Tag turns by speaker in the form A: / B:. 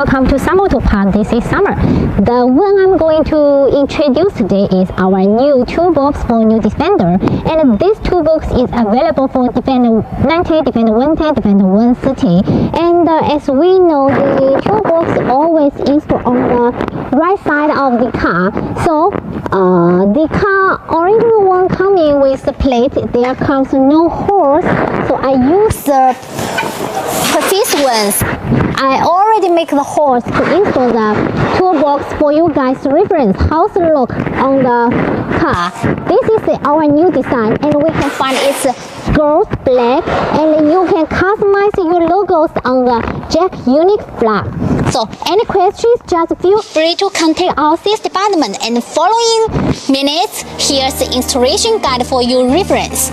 A: Welcome to Summer to Park. This is Summer. The one I'm going to introduce today is our new toolbox for new Defender, and this toolbox is available for Defender 90, Defender 110, Defender 130. And as we know, the toolbox always installed on the right side of the car. So the car original one coming with the plate. There comes no holes. So I use the precious ones. I already make the holes to install the toolbox for you guys reference how's the look on the car. This is our new design, and we can find it's gold black, and you can customize your logos on the jack unit flap. So any questions, just feel free to contact our sales department, and following minutes here's the installation guide for your reference.